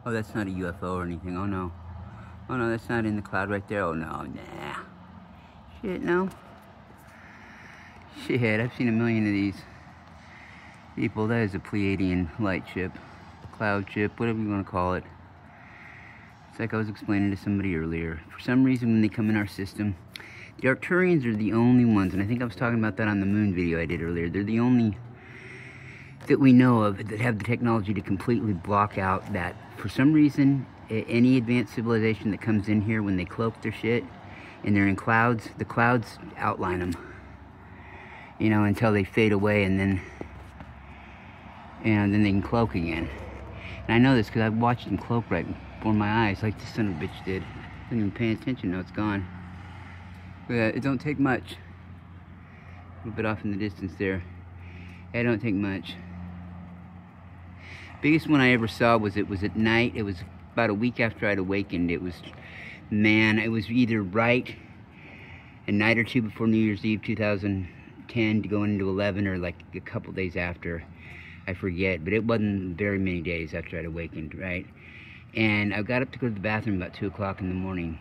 Oh, that's not a UFO or anything. Oh, no. Oh, no, that's not in the cloud right there. Oh, no, nah. Shit, no. Shit, I've seen a million of these people. That is a Pleiadian light ship. Cloud ship, whatever you want to call it. It's like I was explaining to somebody earlier. For some reason, when they come in our system, the Arcturians are the only ones, and I think I was talking about that on the moon video I did earlier. They're the only that we know of that have the technology to completely block out that. For some reason, any advanced civilization that comes in here, when they cloak their shit and they're in clouds, the clouds outline them, you know, until they fade away, and then they can cloak again. And I know this because I've watched them cloak right before my eyes, like the son of a bitch did. I didn't even pay attention. No, it's gone. But it don't take much. A little bit off in the distance there. It don't take much. Biggest one I ever saw was at night. It was about a week after I'd awakened. It was, man, it was either right a night or two before New Year's Eve 2010 to going into 11, or like a couple days after. I forget, but it wasn't very many days after I'd awakened, right? And I got up to go to the bathroom about 2 o'clock in the morning.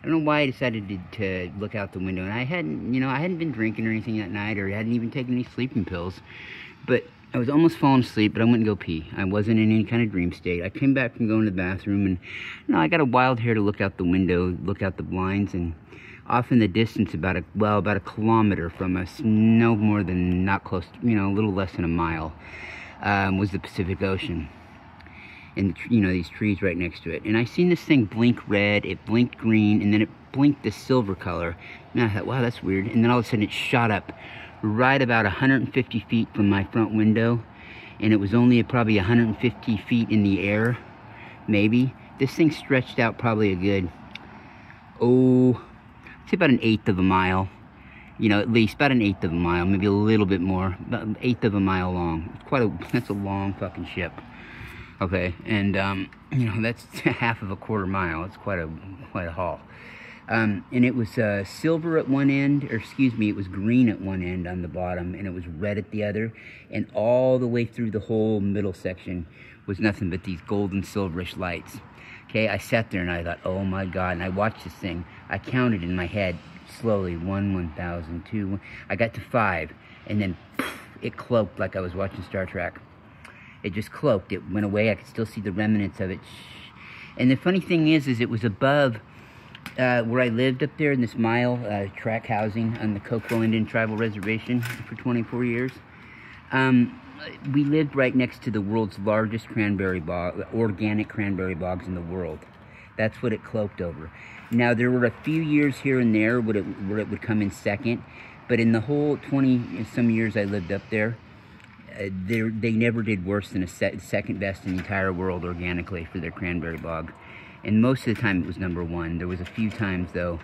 I don't know why I decided to look out the window, and I hadn't been drinking or anything that night, or hadn't even taken any sleeping pills, but I was almost falling asleep, but I went and go pee. I wasn't in any kind of dream state. I came back from going to the bathroom, and I got a wild hair to look out the window, look out the blinds, and off in the distance, about a kilometer from us, no more than, not close, a little less than a mile, was the Pacific Ocean. And, these trees right next to it. And I seen this thing blink red, it blinked green, and then it blinked this silver color. And I thought, wow, that's weird. And then all of a sudden it shot up right about 150 feet from my front window. And it was only probably 150 feet in the air, maybe. This thing stretched out probably a good, say about an eighth of a mile. At least about an eighth of a mile, maybe a little bit more, about an eighth of a mile long. It's that's a long fucking ship. Okay, and that's half of a quarter mile. It's quite a haul. And it was silver at one end, or excuse me, it was green at one end on the bottom, and it was red at the other, and all the way through the whole middle section was nothing but these golden silverish lights. Okay, I sat there and I thought, oh my God, and I watched this thing. I counted in my head slowly, 1,000, 2, I got to 5, and then poof, it cloaked like I was watching Star Trek. It just cloaked. It went away. I could still see the remnants of it. And the funny thing is it was above where I lived up there in this mile track housing on the Coquille Indian Tribal Reservation for 24 years. We lived right next to the world's largest cranberry bog, organic cranberry bogs in the world. That's what it cloaked over. Now, there were a few years here and there where it would come in second, but in the whole 20-some years I lived up there, they never did worse than a second best in the entire world organically for their cranberry bog. And most of the time it was number 1. There was a few times, though,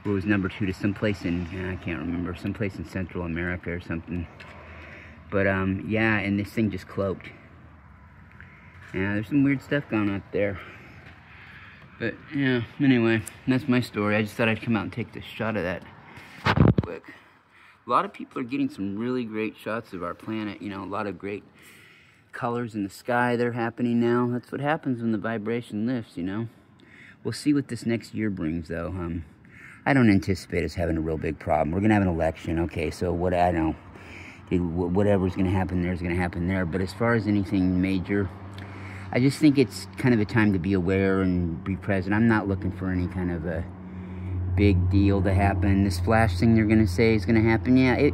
where it was number 2 to someplace in, I can't remember, someplace in Central America or something. But, yeah, and this thing just cloaked. Yeah, there's some weird stuff going on up there. But, yeah, anyway, that's my story. I just thought I'd come out and take this shot of that real quick. A lot of people are getting some really great shots of our planet, a lot of great colors in the sky that are happening now. That's what happens when the vibration lifts, We'll see what this next year brings, though. I don't anticipate us having a real big problem. We're going to have an election, okay, so whatever's going to happen there is going to happen there. But as far as anything major, I just think it's kind of a time to be aware and be present. I'm not looking for any kind of a big deal to happen. This flash thing they're going to say is going to happen. Yeah, I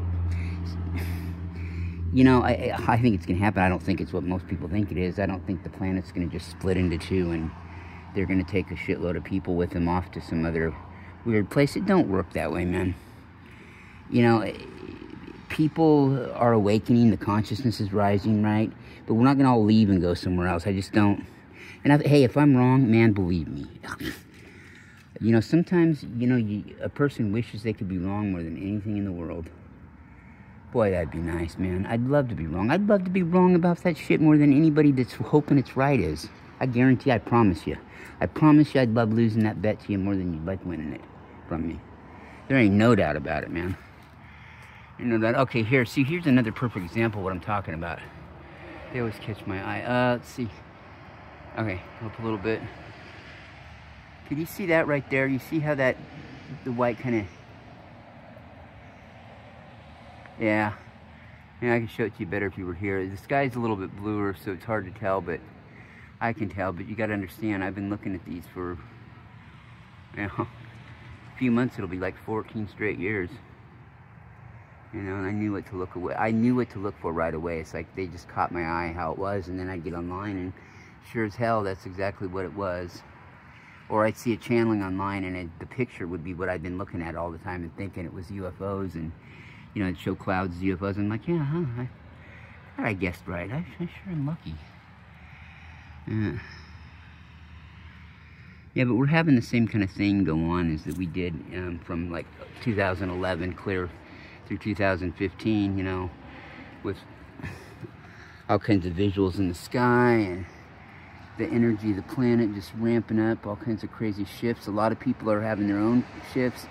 think it's going to happen. I don't think it's what most people think it is. I don't think the planet's going to just split into two and they're going to take a shitload of people with them off to some other weird place. It don't work that way, man. People are awakening. The consciousness is rising, right? But we're not going to all leave and go somewhere else. I just don't. And hey, if I'm wrong, man, believe me. Sometimes, a person wishes they could be wrong more than anything in the world. Boy, that'd be nice, man. I'd love to be wrong. I'd love to be wrong about that shit more than anybody that's hoping it's right is. I guarantee, I promise you. I promise you I'd love losing that bet to you more than you'd like winning it from me. There ain't no doubt about it, man. Okay, here's another perfect example of what I'm talking about. They always catch my eye. Let's see. Okay, up a little bit. Can you see that right there? You see how that, the white kind of, yeah. Yeah, I can show it to you better if you were here. The sky's a little bit bluer, so it's hard to tell, but I can tell. But you got to understand, I've been looking at these for, you know, a few months. It'll be like 14 straight years. You know, and I knew what to look away. I knew what to look for right away. It's like they just caught my eye how it was, and then I'd get online, and sure as hell, that's exactly what it was. Or I'd see a channeling online, and the picture would be what I'd been looking at all the time and thinking it was UFOs, and you know, it'd show clouds of UFOs. I'm like, yeah, huh? I guessed right. I sure am lucky. Yeah, but we're having the same kind of thing go on as that we did from like 2011 clear through 2015, you know, with all kinds of visuals in the sky and the energy of the planet just ramping up, all kinds of crazy shifts. A lot of people are having their own shifts.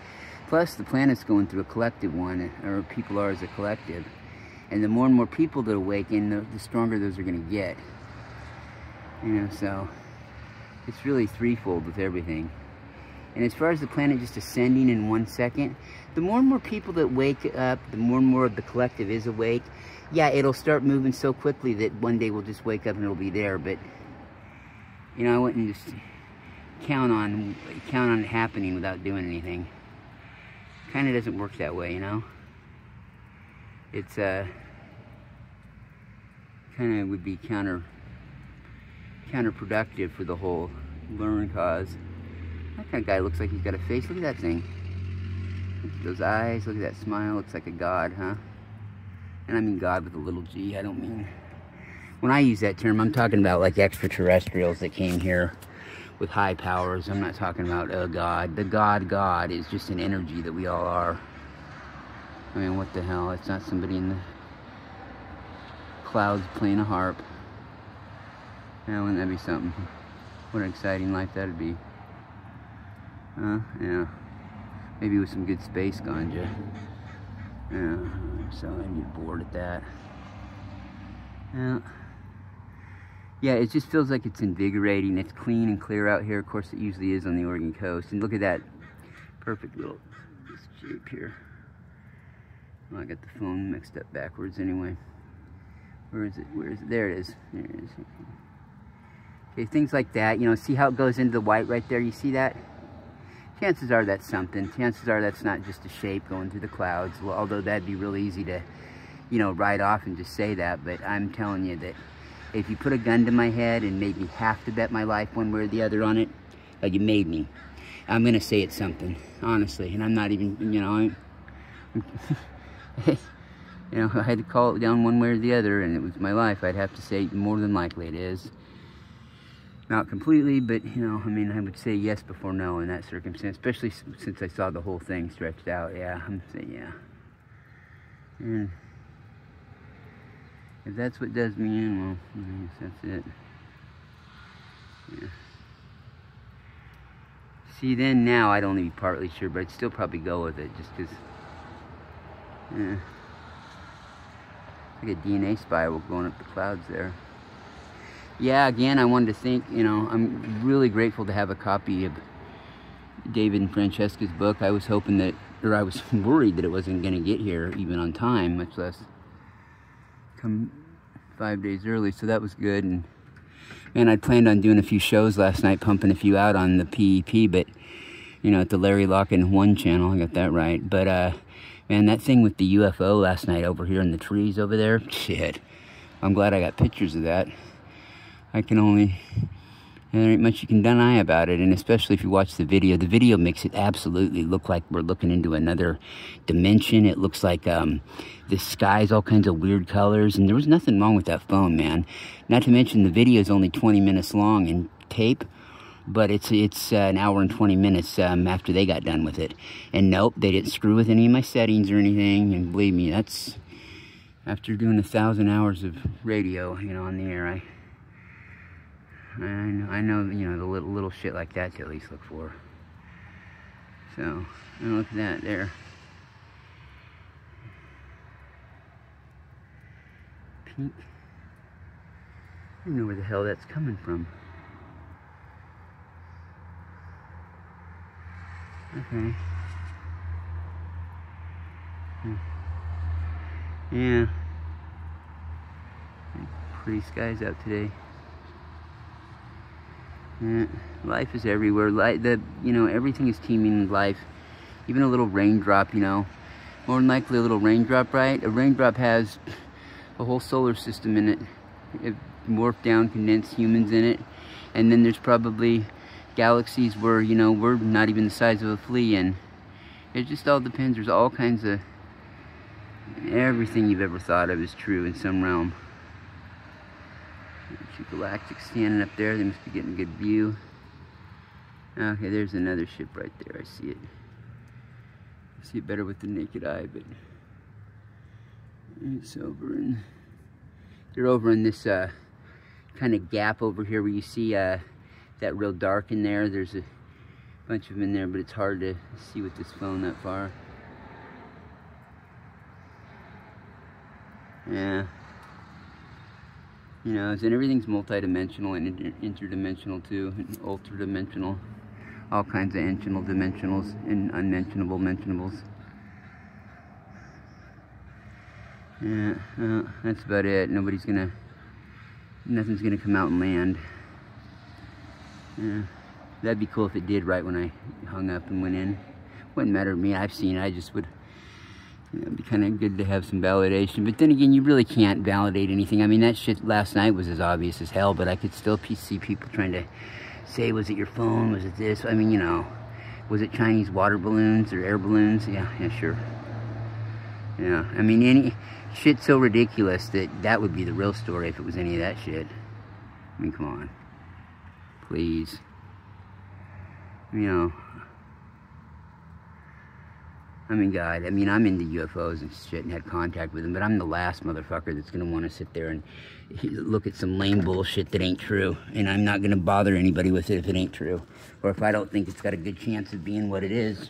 Plus, the planet's going through a collective one, or people are as a collective. And the more and more people that awaken, the stronger those are going to get. You know, so it's really threefold with everything. And as far as the planet just ascending in 1 second, the more and more people that wake up, the more and more of the collective is awake. Yeah, it'll start moving so quickly that one day we'll just wake up and it'll be there, but you know, I wouldn't just count on it happening without doing anything. Kind of doesn't work that way, you know. It's kind of would be counterproductive for the whole learn cause. That kind of guy looks like he's got a face. Look at that thing. Look at those eyes. Look at that smile. Looks like a god, huh? And I mean God with a little G. I don't mean. When I use that term, I'm talking about like extraterrestrials that came here with high powers. I'm not talking about a God. The God is just an energy that we all are. I mean, what the hell? It's not somebody in the clouds playing a harp. Yeah, wouldn't that be something? What an exciting life that'd be. Yeah. Maybe with some good space ganja. Yeah, so I'd get bored at that. Yeah. Yeah, it just feels like it's invigorating. It's clean and clear out here. Of course, it usually is on the Oregon coast. And look at that perfect little shape here. Oh, I got the phone mixed up backwards anyway. Where is it? Where is it? There it is. There it is. Okay, things like that. You know, see how it goes into the white right there? You see that? Chances are that's something. Chances are that's not just a shape going through the clouds. Well, although that'd be real easy to, you know, write off and just say that. But I'm telling you that if you put a gun to my head and made me have to bet my life one way or the other on it, like you made me, I'm going to say it's something, honestly. And I'm not even, you know, you know, I had to call it down one way or the other, and it was my life. I'd have to say more than likely it is. Not completely, but, you know, I mean, I would say yes before no in that circumstance, especially since I saw the whole thing stretched out. Yeah, I'm saying yeah. And if that's what does me in, well, I guess that's it. Yeah. See, then now I'd only be partly sure, but I'd still probably go with it, just because, yeah. Like a DNA spiral going up the clouds there. Yeah, again, I wanted to think, you know, I'm really grateful to have a copy of David and Francesca's book. I was hoping that, or I was worried that it wasn't going to get here even on time, much less come 5 days early, so that was good. And man, I'd planned on doing a few shows last night, pumping a few out on the PEP, but, you know, at the Larry Locken 1 channel, I got that right. But, man, that thing with the UFO last night over here in the trees over there, shit, I'm glad I got pictures of that. There ain't much you can deny about it, and especially if you watch the video makes it absolutely look like we're looking into another dimension. It looks like the sky's all kinds of weird colors, and there was nothing wrong with that phone, man. Not to mention the video is only 20 minutes long in tape, but it's an hour and 20 minutes after they got done with it. And nope, they didn't screw with any of my settings or anything, and believe me, that's after doing 1,000 hours of radio, you know, on the air. I know, you know, the little shit like that to at least look for. So, look at that there. Pink. I don't know where the hell that's coming from. Okay. Yeah. Pretty skies out today. Yeah. Life is everywhere. Everything is teeming with life. Even a little raindrop, more than likely a little raindrop, right? A raindrop has a whole solar system in it. It morphed down, condensed humans in it. And then there's probably galaxies where, we're not even the size of a flea, and it just all depends. There's all kinds of, everything you've ever thought of is true in some realm. Galactic standing up there. They must be getting a good view. Okay, there's another ship right there. I see it. I see it better with the naked eye, but it's over in, they're over in this kind of gap over here where you see that real dark in there. There's a bunch of them in there, but it's hard to see with this phone that far. Yeah. And everything's multi-dimensional and interdimensional too, and ultra-dimensional. All kinds of dimensionals and unmentionable mentionables. Yeah, that's about it. Nothing's gonna come out and land. Yeah, that'd be cool if it did right when I hung up and went in. Wouldn't matter to me. I've seen it. I just would. It'd be kind of good to have some validation, but then again, you really can't validate anything. I mean, that shit last night was as obvious as hell, but I could still see people trying to say, was it your phone, was it this? I mean, was it Chinese water balloons or air balloons? Yeah, sure. Yeah, I mean, any shit so ridiculous that would be the real story if it was any of that shit. I mean, come on. Please. I mean, God, I'm into UFOs and shit and had contact with them, but I'm the last motherfucker that's gonna want to sit there and look at some lame bullshit that ain't true, and I'm not gonna bother anybody with it if it ain't true, or if I don't think it's got a good chance of being what it is.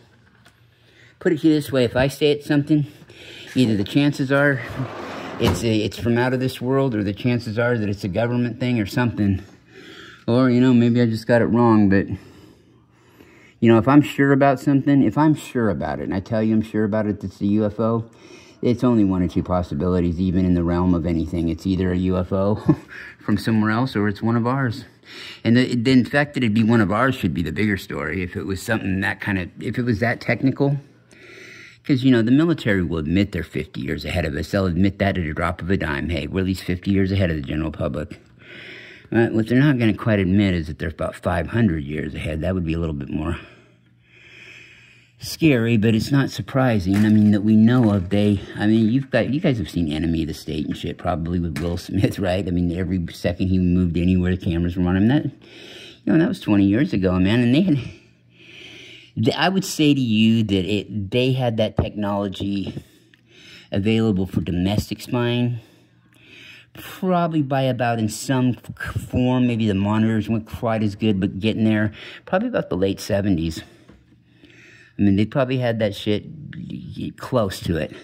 Put it to you this way, if I say it's something, either the chances are it's from out of this world, or the chances are that it's a government thing or something, or, maybe I just got it wrong, but... if I'm sure about something, if I'm sure about it, and I tell you I'm sure about it, it's a UFO, it's only one or two possibilities, even in the realm of anything. It's either a UFO from somewhere else, or it's one of ours. And the fact that it'd be one of ours should be the bigger story, if it was something if it was that technical. Because, the military will admit they're 50 years ahead of us. They'll admit that at a drop of a dime. Hey, we're at least 50 years ahead of the general public. What they're not going to quite admit is that they're about 500 years ahead. That would be a little bit more scary, but it's not surprising. That we know of. You guys have seen Enemy of the State and shit, probably with Will Smith, right? Every second he moved anywhere, the cameras were on him. That was 20 years ago, man. And I would say to you that they had that technology available for domestic spying, probably by about, in some form, maybe the monitors weren't quite as good, but getting there, probably about the late 70s. They probably had that shit close to it.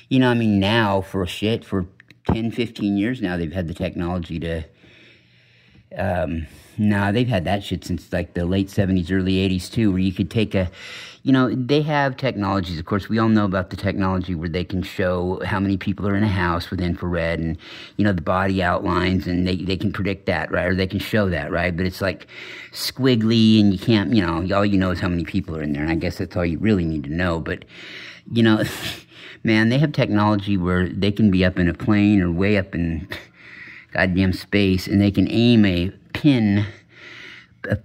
Now, for 10, 15 years now, they've had the technology to... they've had that shit since, like, the late 70s, early 80s, too, where you could take they have technologies, of course, we all know about the technology where they can show how many people are in a house with infrared and, the body outlines, and they can predict that, right, or they can show that, right, but it's, like, squiggly, and you can't, all you know is how many people are in there, and I guess that's all you really need to know, but, man, they have technology where they can be up in a plane or way up in goddamn space, and they can aim a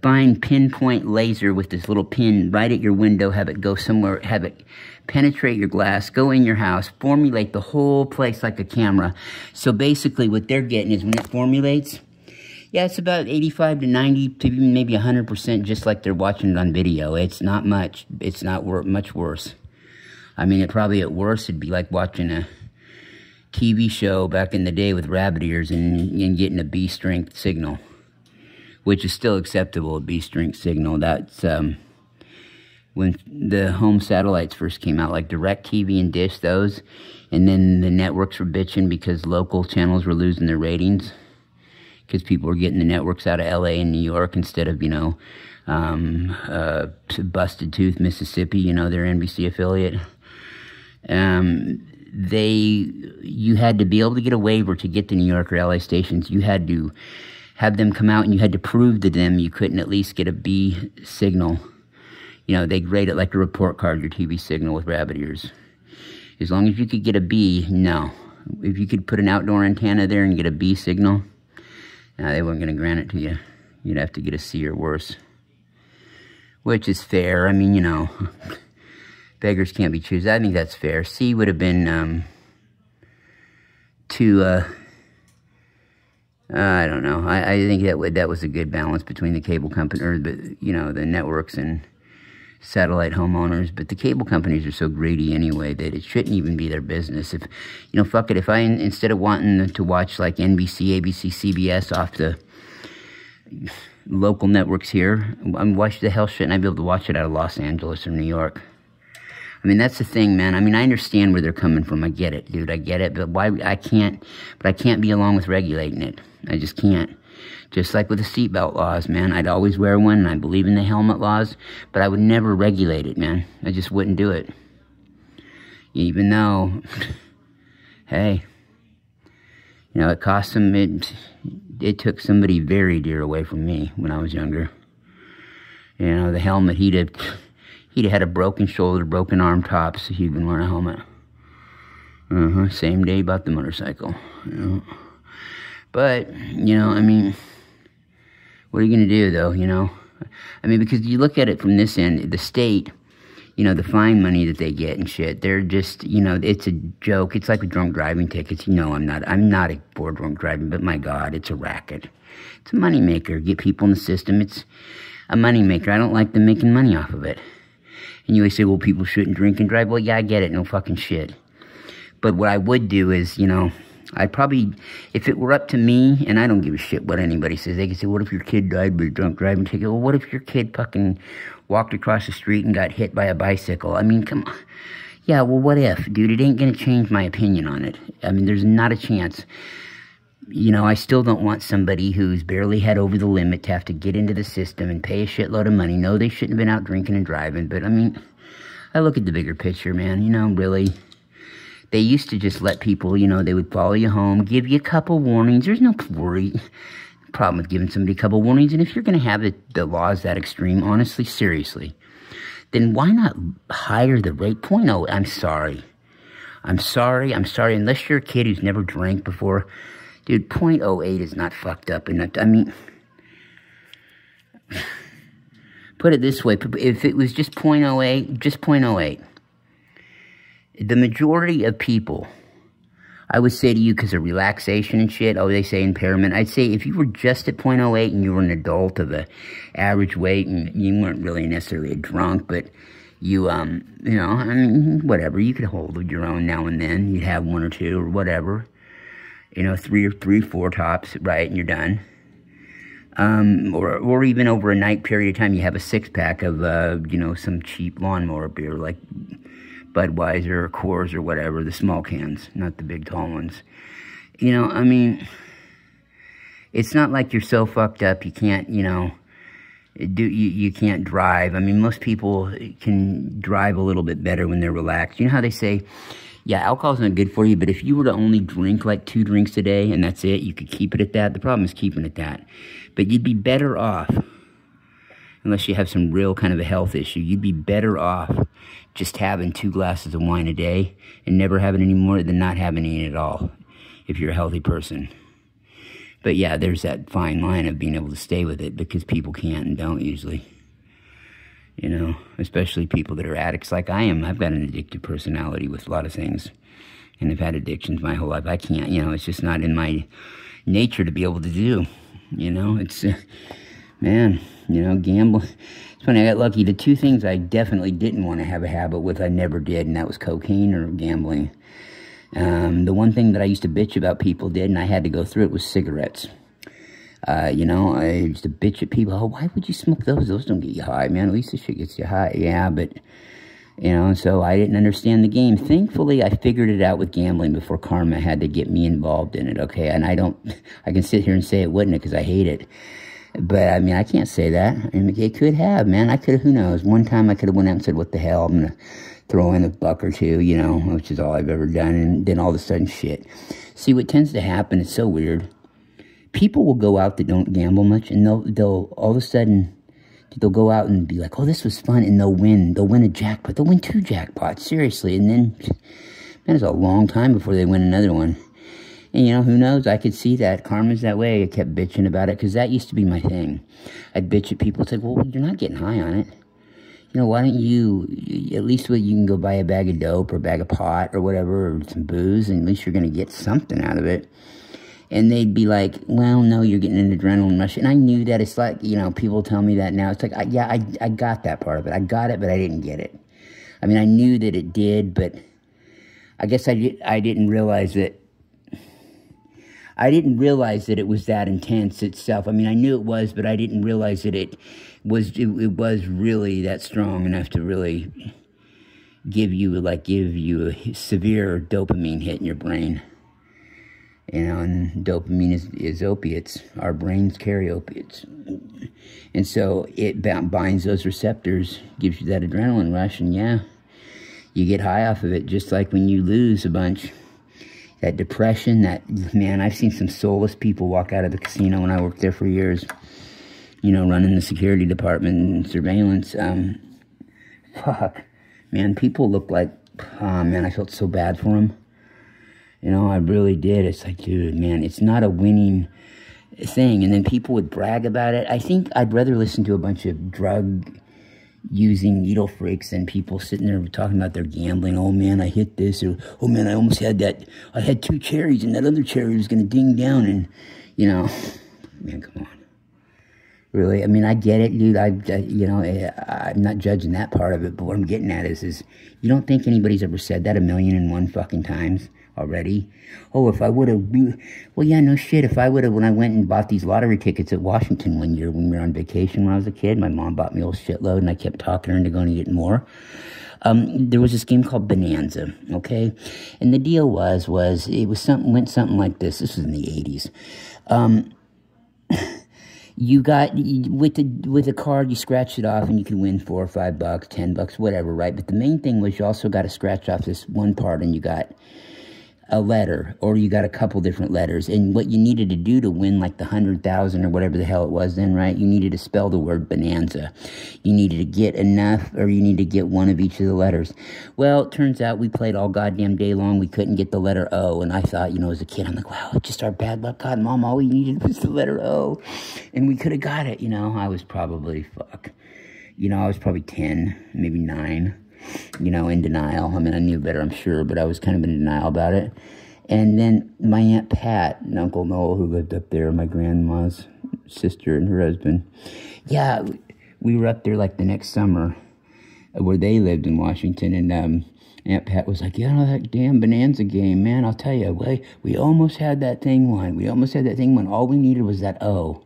fine pinpoint laser with this little pin right at your window, have it go somewhere, have it penetrate your glass, go in your house, formulate the whole place like a camera. So basically what they're getting is when it formulates, yeah, it's about 85 to 90 to even maybe 100%, just like they're watching it on video. It's not much. It's not much worse. It probably at worst it'd be like watching a TV show back in the day with rabbit ears and getting a B-strength signal, which is still acceptable, a B-strength signal. That's when the home satellites first came out, like DirecTV and Dish, those, and then the networks were bitching because local channels were losing their ratings. because people were getting the networks out of L.A. and New York instead of, you know, Busted Tooth, Mississippi, you know, their NBC affiliate. You had to be able to get a waiver to get the New York or LA stations. You had to have them come out, and you had to prove to them you couldn't at least get a B signal. You know, they grade it like a report card, your TV signal with rabbit ears. As long as you could get a B, no. If you could put an outdoor antenna there and get a B signal, no, they weren't going to grant it to you. You'd have to get a C or worse. Which is fair. I mean, you know, beggars can't be choosers. I think that's fair. C would have been I don't know. I think that was a good balance between the cable company, or the, you know, the networks and satellite homeowners. But the cable companies are so greedy anyway that it shouldn't even be their business. If, you know, fuck it. If I, instead of wanting to watch like NBC, ABC, CBS off the local networks here, why the hell shouldn't I be able to watch it out of Los Angeles or New York? I mean, that's the thing, man. I mean, I understand where they're coming from. I get it, dude. I get it. But why I can't be along with regulating it. I just can't. Just like with the seatbelt laws, man. I'd always wear one, and I believe in the helmet laws, but I would never regulate it, man. I just wouldn't do it. Even though, hey, you know, it cost them, it took somebody very dear away from me when I was younger. You know, the helmet, he'd have had a broken shoulder, broken arm tops if he'd been wearing a helmet. Same day about the motorcycle, you know. But, you know, I mean, what are you going to do, though, you know? I mean, because you look at it from this end, the state, you know, the fine money that they get and shit, they're just, you know, it's a joke. It's like with drunk driving tickets. You know, I'm not for drunk driving, but my God, it's a racket. It's a moneymaker. Get people in the system. It's a moneymaker. I don't like them making money off of it. And you always say, well, people shouldn't drink and drive. Well, yeah, I get it. No fucking shit. But what I would do is, you know, I'd probably, if it were up to me, and I don't give a shit what anybody says, they could say, what if your kid died with a drunk driving ticket? Well, what if your kid fucking walked across the street and got hit by a bicycle? I mean, come on. Yeah, well, what if? Dude, it ain't going to change my opinion on it. I mean, there's not a chance. You know, I still don't want somebody who's barely had over the limit to have to get into the system and pay a shitload of money. No, they shouldn't have been out drinking and driving, but, I mean, I look at the bigger picture, man. You know, really. They used to just let people, you know, they would follow you home, give you a couple warnings. There's no problem with giving somebody a couple warnings. And if you're going to have the laws that extreme, honestly, seriously, then why not higher the rate? 0.0, I'm sorry. Unless you're a kid who's never drank before, dude, 0.08 is not fucked up. And I mean, put it this way, if it was just 0.08, just 0.08. The majority of people, I would say to you, because of relaxation and shit, oh, they say impairment, I'd say if you were just at 0.08 and you were an adult of the average weight and you weren't really necessarily a drunk, but you, you know, I mean, whatever, you could hold your own now and then. You'd have one or two or whatever, you know, three, four tops, right, and you're done. Or even over a night period of time, you have a six-pack of, you know, some cheap lawnmower beer, like Budweiser or Coors or whatever, the small cans, not the big tall ones. You know, I mean, it's not like you're so fucked up you can't, you know, you can't drive. I mean, most people can drive a little bit better when they're relaxed. You know how they say, yeah, alcohol's not good for you, but if you were to only drink like 2 drinks a day and that's it, you could keep it at that. The problem is keeping it that. But you'd be better off, unless you have some real kind of a health issue, you'd be better off just having 2 glasses of wine a day and never having any more than not having any at all, if you're a healthy person. But yeah, there's that fine line of being able to stay with it, because people can't and don't usually. You know, especially people that are addicts like I am. I've got an addictive personality with a lot of things, and I've had addictions my whole life. I can't, you know, it's just not in my nature to be able to do. You know, it's, man, you know, gamble. It's funny, I got lucky. The 2 things I definitely didn't want to have a habit with, I never did, and that was cocaine or gambling. The one thing that I used to bitch about people did, and I had to go through it, was cigarettes. You know, I used to bitch at people, oh, why would you smoke those? Those don't get you high, man. At least this shit gets you high. Yeah, but You know, so I didn't understand the game. Thankfully, I figured it out with gambling before karma had to get me involved in it, okay? And I can sit here and say it wouldn't, because I hate it. But, I mean, I can't say that. I mean, it could have, man. I could have, who knows? One time I could have went out and said, what the hell? I'm going to throw in $1 or $2, you know, which is all I've ever done. And then all of a sudden, shit. See, what tends to happen, it's so weird. People will go out that don't gamble much, and they'll all of a sudden, they'll go out and be like, oh, this was fun, and they'll win a jackpot. They'll win 2 jackpots, seriously. And then, man, it's a long time before they win another one. And, you know, who knows? I could see that. Karma's that way. I kept bitching about it, because that used to be my thing. I'd bitch at people. It's like, well, you're not getting high on it. You know, why don't you, at least you can go buy a bag of dope or a bag of pot or whatever, or some booze, and at least you're going to get something out of it. And they'd be like, well, no, you're getting an adrenaline rush. And I knew that. It's like, you know, people tell me that now. It's like, yeah, I got that part of it. I got it, but I didn't get it. I mean, I knew that it did, but I guess I didn't realize that. I didn't realize that it was that intense itself. I mean, I knew it was, but I didn't realize that it was really that strong enough to really give you a severe dopamine hit in your brain. You know, and dopamine is opiates. Our brains carry opiates. And so it binds those receptors, gives you that adrenaline rush, and yeah, you get high off of it, just like when you lose a bunch. That depression, man, I've seen some soulless people walk out of the casino when I worked there for years, you know, running the security department and surveillance. Fuck, man, people look like, oh, man, I felt so bad for them. You know, I really did. It's like, dude, man, it's not a winning thing. And then people would brag about it. I think I'd rather listen to a bunch of drug-using needle freaks than people sitting there talking about their gambling. Oh, man, I hit this. Or, oh, man, I almost had that. I had 2 cherries, and that other cherry was going to ding down. And, you know, man, come on. Really? I mean, I get it, dude. You know, I'm not judging that part of it. But what I'm getting at is you don't think anybody's ever said that 1,000,001 fucking times already? Oh, if I would have, well, yeah, no shit. If I would have, when I went and bought these lottery tickets at Washington one year when we were on vacation when I was a kid, my mom bought me a whole shitload, and I kept talking her into going to get more. There was this game called Bonanza, okay? And the deal was it was went something like this. This was in the 80s. You got, with a card, you scratched it off, and you could win $4 or $5, $10, whatever, right? But the main thing was you also got to scratch off this one part, and you got a letter, or you got a couple different letters. And what you needed to do to win like the 100,000 or whatever the hell it was then, right? You needed to spell the word bonanza. You needed to get enough, or you needed to get one of each of the letters. Well, it turns out we played all goddamn day long. We couldn't get the letter O. And I thought, you know, as a kid, I'm like, wow, it's just our bad luck. God, Mom, all we needed was the letter O. And we could have got it, you know. I was probably, you know, I was probably 10, maybe 9. You know, in denial. I mean, I knew better, I'm sure, but I was kind of in denial about it. And then my Aunt Pat and Uncle Noel, who lived up there, my grandma's sister and her husband, yeah, we were up there like the next summer where they lived in Washington, and Aunt Pat was like, you know, that damn Bonanza game, man, I'll tell you, we almost had that thing won. We almost had that thing won. All we needed was that O.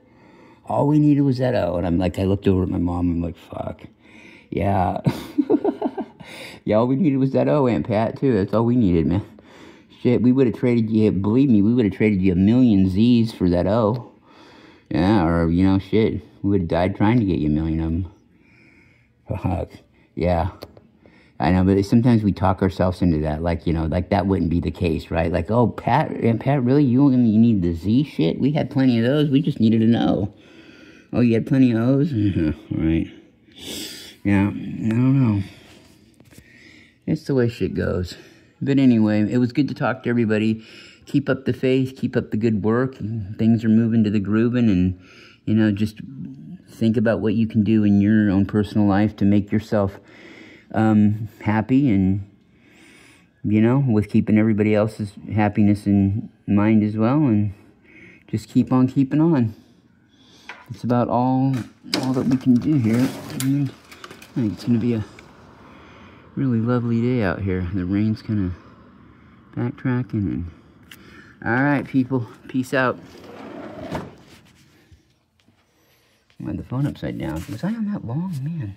All we needed was that O. And I'm like, I looked over at my mom, I'm like, fuck. Yeah. Yeah, all we needed was that O, Aunt Pat, too. That's all we needed, man. Shit, we would have traded you, believe me, we would have traded you 1,000,000 Z's for that O. Yeah, or, you know, shit, we would have died trying to get you 1,000,000 of them. Fuck. Yeah. I know, but sometimes we talk ourselves into that, like, you know, like that wouldn't be the case, right? Like, oh, Aunt Pat, really? You need the Z shit? We had plenty of those. We just needed an O. Oh, you had plenty of O's? Right. Yeah, I don't know. It's the way shit goes. But anyway, it was good to talk to everybody. Keep up the faith. Keep up the good work. Things are moving to the grooving. And, you know, just think about what you can do in your own personal life to make yourself happy. And, you know, with keeping everybody else's happiness in mind as well. And just keep on keeping on. It's about all that we can do here. And I think it's going to be a really lovely day out here. The rain's kind of backtracking. And all right, people, peace out. I had the phone upside down. Was I on that long? Man.